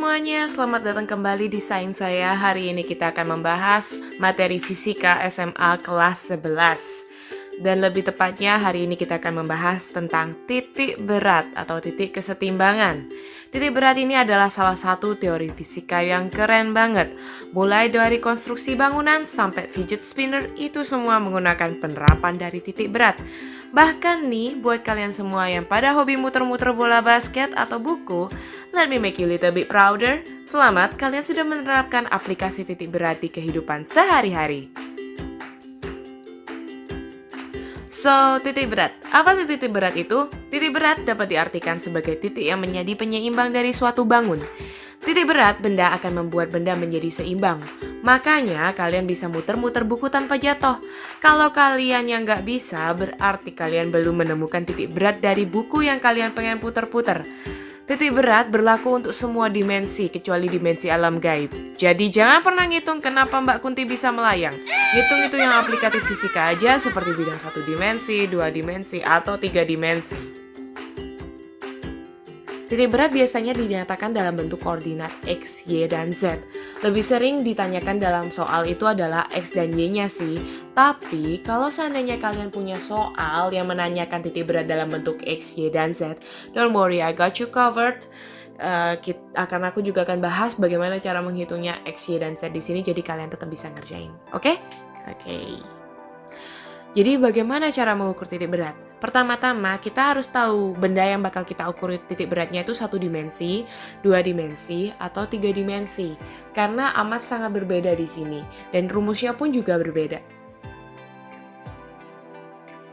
semuanya, selamat datang kembali di Sains Saya. Hari ini kita akan membahas materi fisika SMA kelas 11. Dan lebih tepatnya hari ini kita akan membahas tentang titik berat atau titik kesetimbangan. Titik berat ini adalah salah satu teori fisika yang keren banget. Mulai dari konstruksi bangunan sampai fidget spinner, itu semua menggunakan penerapan dari titik berat. Bahkan nih, buat kalian semua yang pada hobi muter-muter bola basket atau buku, let me make you a little bit prouder. Selamat, kalian sudah menerapkan aplikasi titik berat di kehidupan sehari-hari. So, titik berat. Apa sih titik berat itu? Titik berat dapat diartikan sebagai titik yang menjadi penyeimbang dari suatu bangun. Titik berat benda akan membuat benda menjadi seimbang. Makanya kalian bisa muter-muter buku tanpa jatuh. Kalau kalian yang nggak bisa, berarti kalian belum menemukan titik berat dari buku yang kalian pengen puter-puter. Titik berat berlaku untuk semua dimensi, kecuali dimensi alam gaib. Jadi jangan pernah ngitung kenapa Mbak Kunti bisa melayang. Ngitung itu yang aplikatif fisika aja, seperti bidang 1 dimensi, 2 dimensi, atau 3 dimensi. Titik berat biasanya dinyatakan dalam bentuk koordinat X, Y, dan Z. Lebih sering ditanyakan dalam soal itu adalah X dan Y-nya sih. Tapi, kalau seandainya kalian punya soal yang menanyakan titik berat dalam bentuk X, Y, dan Z, don't worry, I got you covered. Aku juga akan bahas bagaimana cara menghitungnya X, Y, dan Z di sini, jadi kalian tetap bisa ngerjain. Oke? Oke. Jadi bagaimana cara mengukur titik berat? Pertama-tama kita harus tahu benda yang bakal kita ukur titik beratnya itu 1 dimensi, 2 dimensi, atau 3 dimensi. Karena amat sangat berbeda di sini, dan rumusnya pun juga berbeda.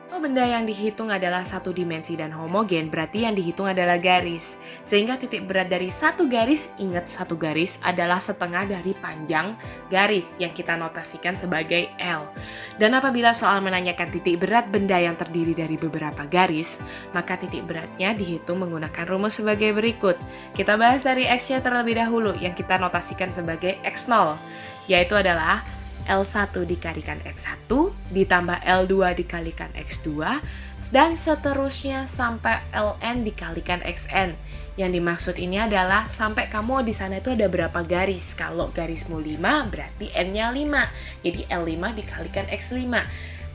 Kalau benda yang dihitung adalah 1 dimensi dan homogen, berarti yang dihitung adalah garis. Sehingga titik berat dari 1 garis, ingat 1 garis adalah setengah dari panjang garis yang kita notasikan sebagai L. Dan apabila soal menanyakan titik berat benda yang terdiri dari beberapa garis, maka titik beratnya dihitung menggunakan rumus sebagai berikut. Kita bahas dari X-nya terlebih dahulu yang kita notasikan sebagai X0, yaitu adalah L1 dikalikan X1 ditambah L2 dikalikan X2 dan seterusnya sampai Ln dikalikan Xn. Yang dimaksud ini adalah sampai kamu di sana itu ada berapa garis. Kalau garismu 5 berarti N-nya 5. Jadi L5 dikalikan X5.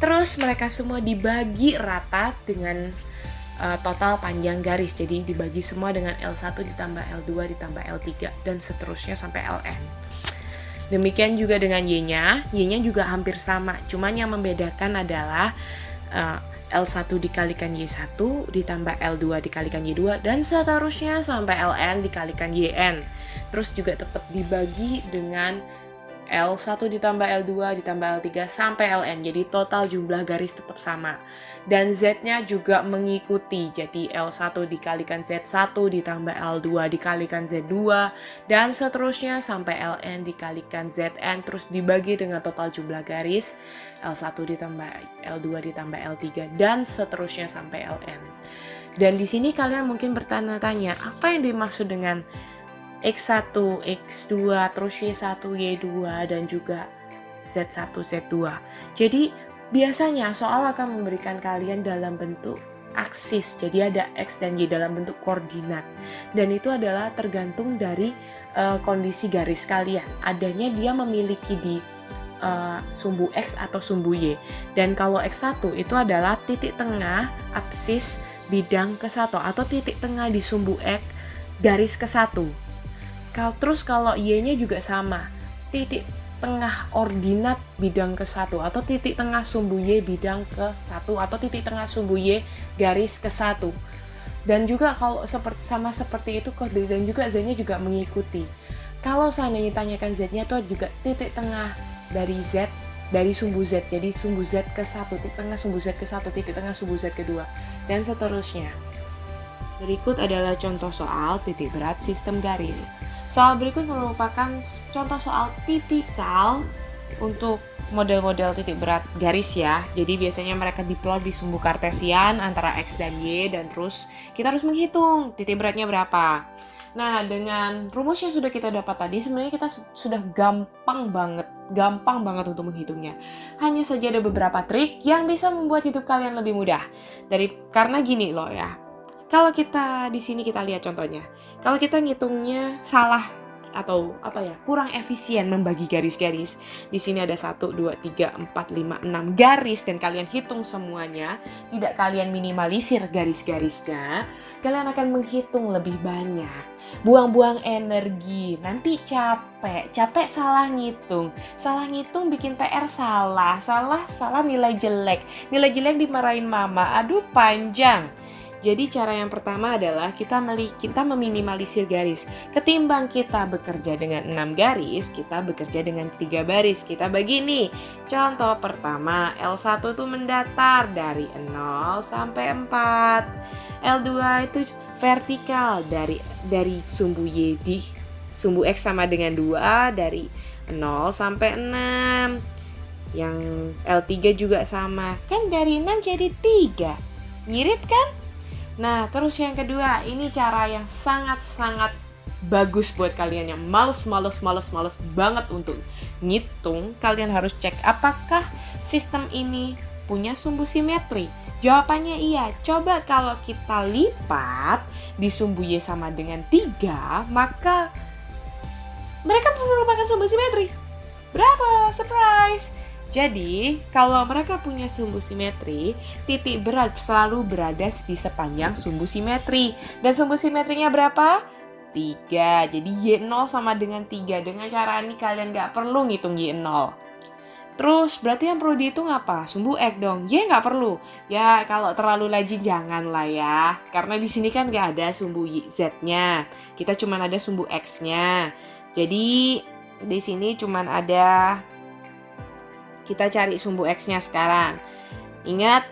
Terus mereka semua dibagi rata dengan total panjang garis. Jadi dibagi semua dengan L1 ditambah L2 ditambah L3 dan seterusnya sampai Ln. Demikian juga dengan Y-nya juga hampir sama, cuman yang membedakan adalah L1 dikalikan Y1 ditambah L2 dikalikan Y2 dan seterusnya sampai Ln dikalikan Yn. Terus juga tetap dibagi dengan L1 ditambah L2 ditambah L3 sampai Ln, jadi total jumlah garis tetap sama. Dan Z-nya juga mengikuti, jadi L1 dikalikan Z1 ditambah L2 dikalikan Z2 dan seterusnya sampai Ln dikalikan Zn, terus dibagi dengan total jumlah garis L1 ditambah L2 ditambah L3 dan seterusnya sampai Ln. Dan di sini kalian mungkin bertanya-tanya, apa yang dimaksud dengan X1, X2, terus Y1, Y2, dan juga Z1, Z2. Jadi, biasanya soal akan memberikan kalian dalam bentuk aksis. Jadi ada X dan Y dalam bentuk koordinat. Dan itu adalah tergantung dari kondisi garis kalian. Adanya dia memiliki di sumbu X atau sumbu Y. Dan kalau X1 itu adalah titik tengah absis bidang ke-1 atau titik tengah di sumbu X garis ke-1. Terus kalau Y-nya juga sama, titik tengah ordinat bidang ke-1 atau titik tengah sumbu Y bidang ke-1 atau titik tengah sumbu Y garis ke-1. Dan juga kalau sama seperti itu, dan juga Z-nya juga mengikuti. Kalau seandainya tanyakan Z-nya itu juga titik tengah dari Z, dari sumbu Z, jadi sumbu Z ke-1, titik tengah sumbu Z ke-1, titik tengah sumbu Z ke-2, dan seterusnya. Berikut adalah contoh soal titik berat sistem garis. Soal berikut merupakan contoh soal tipikal untuk model-model titik berat garis ya. Jadi biasanya mereka diplot di sumbu kartesian antara X dan Y, dan terus kita harus menghitung titik beratnya berapa. Nah, dengan rumus yang sudah kita dapat tadi, sebenarnya kita sudah gampang banget untuk menghitungnya. Hanya saja ada beberapa trik yang bisa membuat hidup kalian lebih mudah. Karena gini loh ya. Kalau kita di sini kita lihat contohnya. Kalau kita ngitungnya salah atau kurang efisien membagi garis-garis. Di sini ada 1, 2, 3, 4, 5, 6 garis dan kalian hitung semuanya, tidak kalian minimalisir garis-garisnya, kalian akan menghitung lebih banyak. Buang-buang energi, nanti capek salah ngitung bikin PR salah nilai jelek dimarahin mama, aduh panjang. Jadi cara yang pertama adalah kita meminimalisir garis. Ketimbang kita bekerja dengan 6 garis, kita bekerja dengan 3 baris. Kita bagi nih. Contoh pertama, L1 itu mendatar dari 0 sampai 4. L2 itu vertikal dari sumbu Y di sumbu X sama dengan 2 dari 0 sampai 6. Yang L3 juga sama. Kan dari 6 jadi 3. Ngirit kan? Nah, terus yang kedua, ini cara yang sangat-sangat bagus buat kalian yang males banget untuk ngitung. Kalian harus cek apakah sistem ini punya sumbu simetri. Jawabannya iya. Coba kalau kita lipat di sumbu Y sama dengan 3, maka mereka merupakan sumbu simetri. Berapa? Surprise! Jadi, kalau mereka punya sumbu simetri, titik berat selalu berada di sepanjang sumbu simetri. Dan sumbu simetrinya berapa? 3. Jadi, Y0 sama dengan 3. Dengan cara ini kalian nggak perlu ngitung Y0. Terus, berarti yang perlu dihitung apa? Sumbu X dong. Y nggak perlu. Ya, kalau terlalu rajin jangan lah ya. Karena di sini kan nggak ada sumbu Z-nya. Kita cuma ada sumbu X-nya. Jadi, di sini cuma ada... Kita cari sumbu X-nya sekarang. Ingat,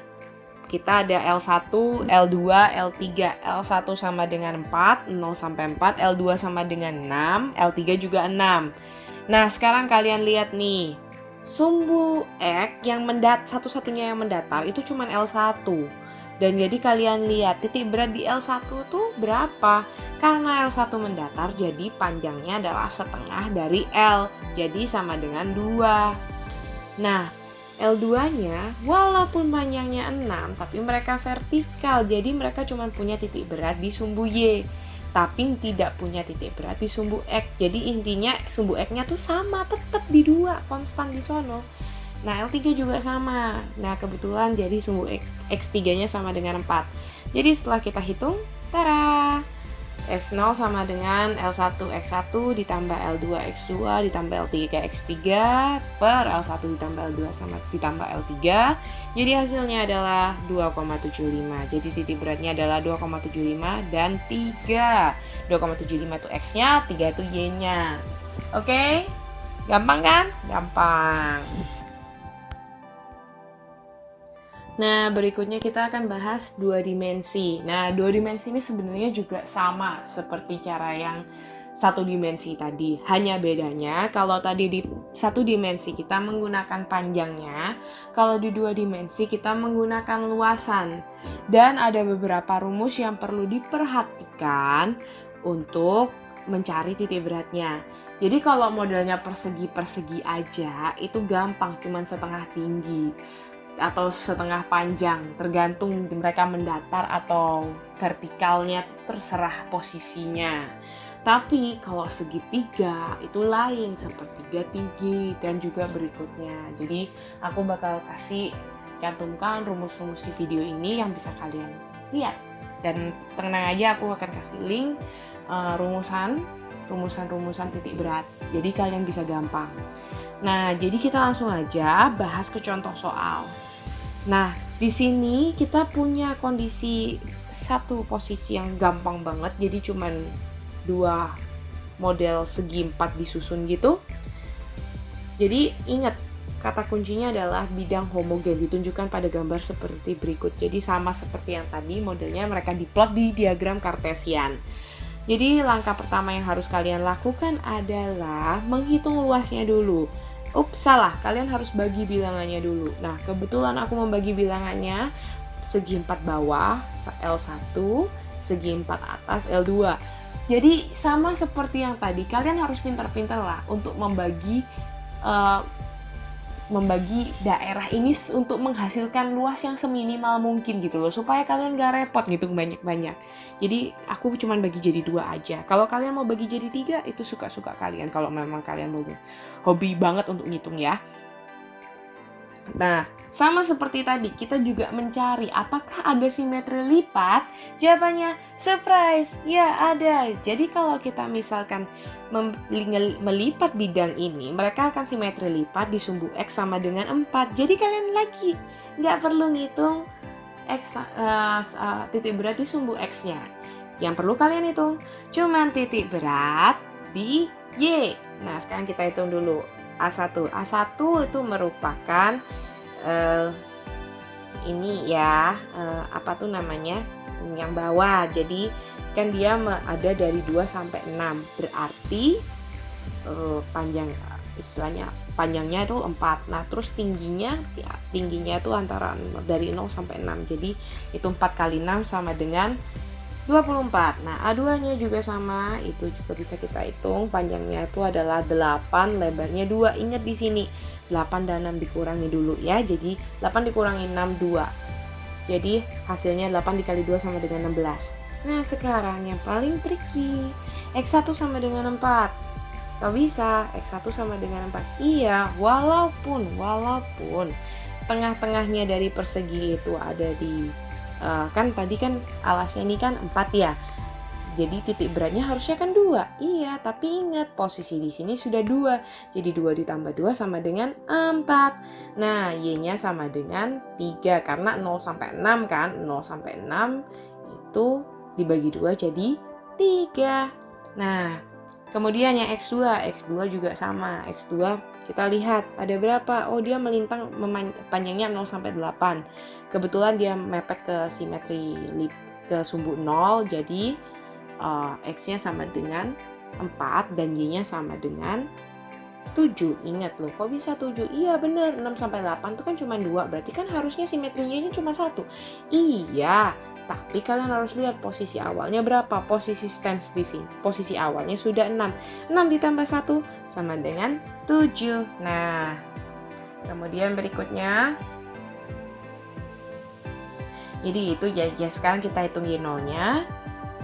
kita ada L1, L2, L3. L1 sama dengan 4, 0 sampai 4. L2 sama dengan 6, L3 juga 6. Nah, sekarang kalian lihat nih. Sumbu X yang satu-satunya yang mendatar itu cuma L1. Dan jadi kalian lihat titik berat di L1 tuh berapa? Karena L1 mendatar, jadi panjangnya adalah setengah dari L. Jadi sama dengan 2. Nah, L2-nya walaupun panjangnya 6, tapi mereka vertikal. Jadi mereka cuma punya titik berat di sumbu Y, tapi tidak punya titik berat di sumbu X. Jadi intinya sumbu X-nya tuh sama, tetap di 2, konstan di sono. Nah, L3 juga sama. Nah, kebetulan jadi sumbu X3-nya sama dengan 4. Jadi setelah kita hitung, tara! X0 sama dengan L1 X1 ditambah L2 X2 ditambah L3 X3 per L1 ditambah L2 sama ditambah L3. Jadi hasilnya adalah 2,75. Jadi titik beratnya adalah 2,75 dan 3. 2,75 itu X-nya, 3 itu Y-nya. Oke? Gampang kan? Gampang. Nah, berikutnya kita akan bahas 2 dimensi. Nah, 2 dimensi ini sebenarnya juga sama seperti cara yang 1 dimensi tadi. Hanya bedanya kalau tadi di 1 dimensi kita menggunakan panjangnya, kalau di 2 dimensi kita menggunakan luasan. Dan ada beberapa rumus yang perlu diperhatikan untuk mencari titik beratnya. Jadi kalau modelnya persegi-persegi aja itu gampang, cuman setengah tinggi atau setengah panjang, tergantung mereka mendatar atau vertikalnya, terserah posisinya. Tapi kalau segitiga itu lain, sepertiga tinggi dan juga berikutnya. Jadi aku bakal cantumkan rumus-rumus di video ini yang bisa kalian lihat. Dan tenang aja, aku akan kasih link rumusan titik berat. Jadi kalian bisa gampang. Nah, jadi kita langsung aja bahas ke contoh soal. Nah, di sini kita punya kondisi satu posisi yang gampang banget. Jadi cuman 2 model segi 4 disusun gitu. Jadi ingat, kata kuncinya adalah bidang homogen, ditunjukkan pada gambar seperti berikut. Jadi sama seperti yang tadi, modelnya mereka diplot di diagram kartesian. Jadi langkah pertama yang harus kalian lakukan adalah menghitung luasnya dulu. Salah, kalian harus bagi bilangannya dulu. Nah, kebetulan aku membagi bilangannya segi 4 bawah L1, segi 4 atas L2. Jadi sama seperti yang tadi, kalian harus pintar-pintar lah untuk membagi membagi daerah ini untuk menghasilkan luas yang seminimal mungkin gitu loh, supaya kalian gak repot ngitung banyak-banyak. Jadi aku cuma bagi jadi 2 aja. Kalau kalian mau bagi jadi 3 itu suka-suka kalian, kalau memang kalian mau hobi banget untuk ngitung ya. Nah, sama seperti tadi, kita juga mencari apakah ada simetri lipat. Jawabannya surprise, ya ada. Jadi kalau kita misalkan melipat bidang ini, mereka akan simetri lipat di sumbu X sama dengan 4. Jadi kalian lagi nggak perlu ngitung X, titik berat di sumbu X-nya. Yang perlu kalian hitung cuman titik berat di Y. Nah, sekarang kita hitung dulu. A1 itu merupakan ini ya, apa tuh namanya, yang bawah. Jadi kan dia ada dari 2 sampai 6. Berarti panjang, istilahnya panjangnya itu 4. Nah, terus tingginya itu antara dari 0 sampai 6. Jadi itu 4 kali 6 sama dengan 24. Nah, A2-nya juga sama, itu juga bisa kita hitung. Panjangnya itu adalah 8, lebarnya 2. Ingat di sini 8 dan 6 dikurangi dulu ya. Jadi 8 dikurangi 6, 2. Jadi hasilnya 8 dikali 2 sama dengan 16. Nah, sekarang yang paling tricky. X1 sama dengan 4. Gak bisa, X1 sama dengan 4. Iya, walaupun tengah-tengahnya dari persegi itu ada di kan tadi kan alasnya ini kan 4 ya. Jadi titik beratnya harusnya kan 2. Iya, tapi ingat posisi di sini sudah 2. Jadi 2 ditambah 2 sama dengan 4. Nah, Y-nya sama dengan 3 karena 0 sampai 6 kan. 0 sampai 6 itu dibagi 2 jadi 3. Nah, kemudian yang X2 juga sama. X2 kita lihat ada berapa? Oh, dia melintang panjangnya 0 sampai 8. Kebetulan dia mepet ke simetri ke sumbu 0. Jadi X-nya sama dengan 4 dan Y-nya sama dengan 7. Ingat loh, kok bisa 7? Iya bener, 6 sampai 8 itu kan cuma 2. Berarti kan harusnya simetrinya ini cuma 1. Iya, tapi kalian harus lihat posisi awalnya berapa. Posisi stance di sini, posisi awalnya sudah 6. 6 ditambah 1 sama dengan 7. Nah, kemudian berikutnya, jadi itu ya sekarang kita hitung Y0-nya.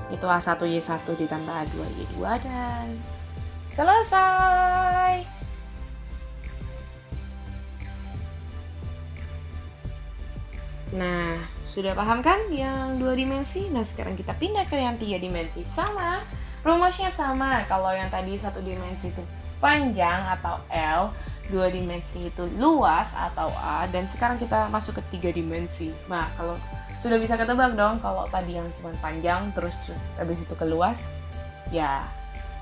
Itu A1 Y1 ditambah A2 Y2 dan selesai. Nah, sudah paham kan yang 2 dimensi? Nah, sekarang kita pindah ke yang 3 dimensi. Sama, rumusnya sama. Kalau yang tadi 1 dimensi itu panjang atau L, 2 dimensi itu luas atau A, dan sekarang kita masuk ke 3 dimensi. Nah, kalau sudah bisa ketebak dong, kalau tadi yang cuma panjang terus habis itu ke luas, ya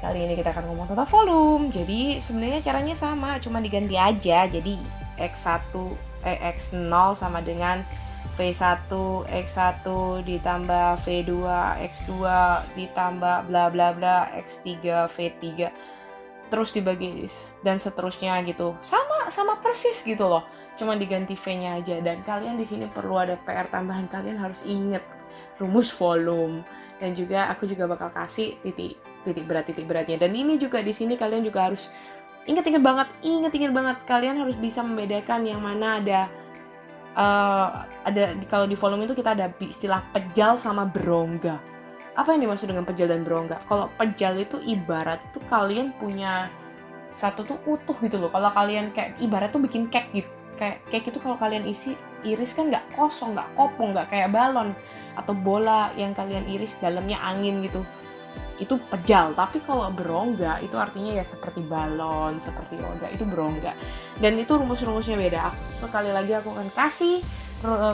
kali ini kita akan ngomong tentang volume. Jadi sebenarnya caranya sama, cuma diganti aja. Jadi X0 sama dengan V1 X1 ditambah V2 X2 ditambah bla bla bla X3 V3 terus dibagi dan seterusnya gitu. Sama persis gitu loh. Cuma diganti V-nya aja, dan kalian di sini perlu ada PR tambahan. Kalian harus inget rumus volume, dan juga aku juga bakal kasih titik beratnya. Dan ini juga di sini kalian juga harus inget banget kalian harus bisa membedakan yang mana ada kalau di volume itu kita ada istilah pejal sama berongga. Apa yang dimaksud dengan pejal dan berongga? Kalau pejal itu ibarat itu kalian punya satu tuh utuh gitu loh. Kalau kalian kayak ibarat tuh bikin cake gitu. Kayak cake itu kalau kalian iris kan nggak kosong, nggak kopong, nggak kayak balon atau bola yang kalian iris dalamnya angin gitu. Itu pejal. Tapi kalau berongga itu artinya ya seperti balon, seperti roda, itu berongga. Dan itu rumus-rumusnya beda. Sekali lagi aku akan kasih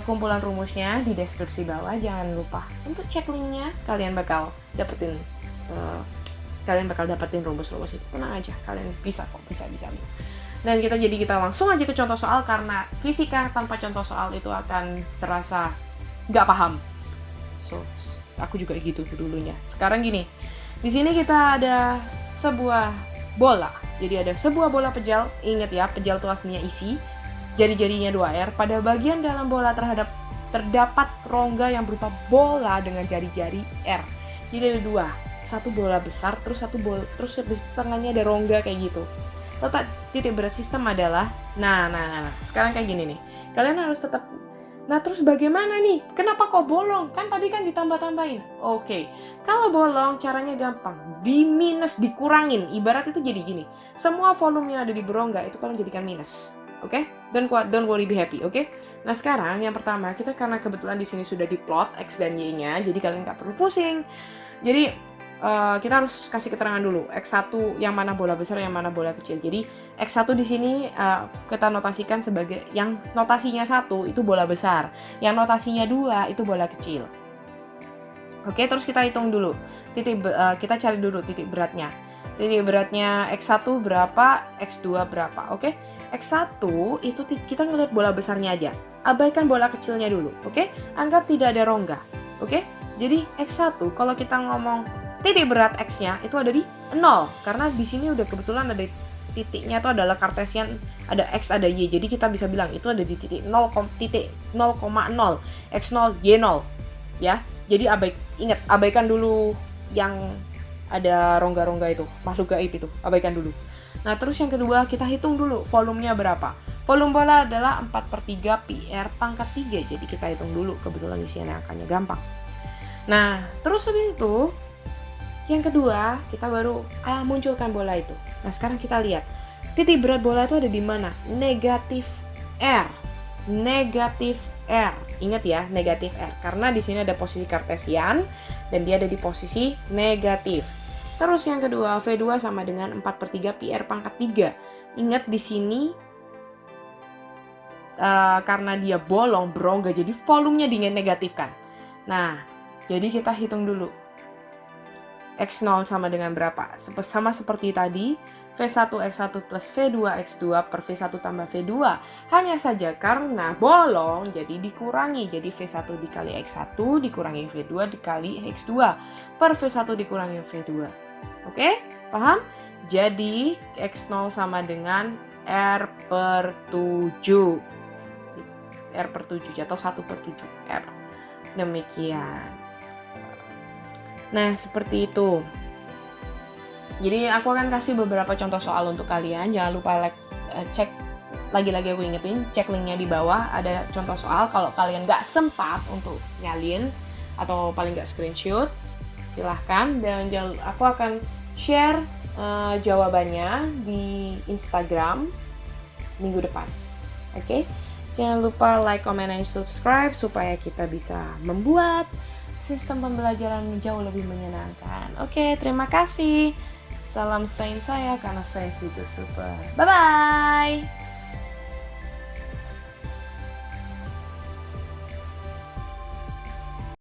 kumpulan rumusnya di deskripsi bawah. Jangan lupa untuk cek linknya. Kalian bakal dapetin rumus-rumus itu. Tenang aja, kalian bisa kok, bisa. Dan kita langsung aja ke contoh soal, karena fisika tanpa contoh soal itu akan terasa nggak paham. So, aku juga gitu dulunya. Sekarang gini, di sini kita ada sebuah bola. Jadi ada sebuah bola pejal. Ingat ya, pejal itu aslinya isi. Jari-jarinya 2R. Pada bagian dalam bola terdapat rongga yang berupa bola dengan jari-jari R. Jadi ada 2. Satu bola besar, terus satu bola, terus tengahnya ada rongga kayak gitu. letak titik berat sistem adalah nah. Sekarang kayak gini nih. Kalian harus tetap. Nah, terus bagaimana nih? Kenapa kok bolong? Kan tadi kan ditambah-tambahin. Oke. Kalau bolong caranya gampang. Dikurangin. Ibarat itu jadi gini. Semua volume yang ada di berongga itu kalian jadikan minus. Oke? Don't worry, be happy. Oke? Nah, sekarang yang pertama, kita karena kebetulan di sini sudah diplot X dan Y-nya, jadi kalian nggak perlu pusing. Jadi kita harus kasih keterangan dulu X1 yang mana bola besar, yang mana bola kecil. Jadi X1 di sini kita notasikan sebagai yang notasinya 1 itu bola besar, yang notasinya 2 itu bola kecil. Oke, terus kita hitung dulu. Kita cari dulu titik beratnya. Titik beratnya X1 berapa, X2 berapa. Oke. X1 itu kita ngelihat bola besarnya aja. Abaikan bola kecilnya dulu, oke? Anggap tidak ada rongga. Oke? Jadi X1 kalau kita ngomong titik berat X-nya itu ada di 0 karena di sini udah kebetulan ada titiknya itu adalah kartesian, ada X ada Y, jadi kita bisa bilang itu ada di titik 0,0 X0 Y0 ya. Jadi abaikan dulu yang ada rongga-rongga itu, makhluk gaib itu, abaikan dulu. Nah, terus yang kedua kita hitung dulu volumenya berapa. Volume bola adalah 4/3 PR pangkat 3, jadi kita hitung dulu, kebetulan di sini angkanya gampang. Nah, terus habis itu yang kedua, kita baru munculkan bola itu. Nah, sekarang kita lihat. Titik berat bola itu ada di mana? Negatif R. Negatif R. Ingat ya, negatif R. Karena di sini ada posisi kartesian dan dia ada di posisi negatif. Terus yang kedua, V2 sama dengan 4/3 PR pangkat 3. Ingat di sini karena dia bolong, berongga, jadi volumenya dinegatifkan. Nah, jadi kita hitung dulu. X0 sama dengan berapa? Sama seperti tadi, V1 X1 plus V2 X2 per V1 tambah V2. Hanya saja karena bolong, jadi dikurangi. Jadi V1 dikali X1 dikurangi V2 dikali X2 per V1 dikurangi V2. Oke? Paham? Jadi X0 sama dengan R/7. R/7 atau 1/7 R. Demikian. Nah, seperti itu. Jadi aku akan kasih beberapa contoh soal untuk kalian. Jangan lupa cek, lagi-lagi aku ingetin, cek linknya di bawah. Ada contoh soal. Kalau kalian gak sempat untuk nyalin atau paling gak screenshot, silahkan. Dan aku akan share jawabannya di Instagram minggu depan. Oke? Jangan lupa like, comment, dan subscribe supaya kita bisa membuat sistem pembelajaran jauh lebih menyenangkan. Oke, terima kasih. Salam sains saya karena sains itu super. Bye-bye.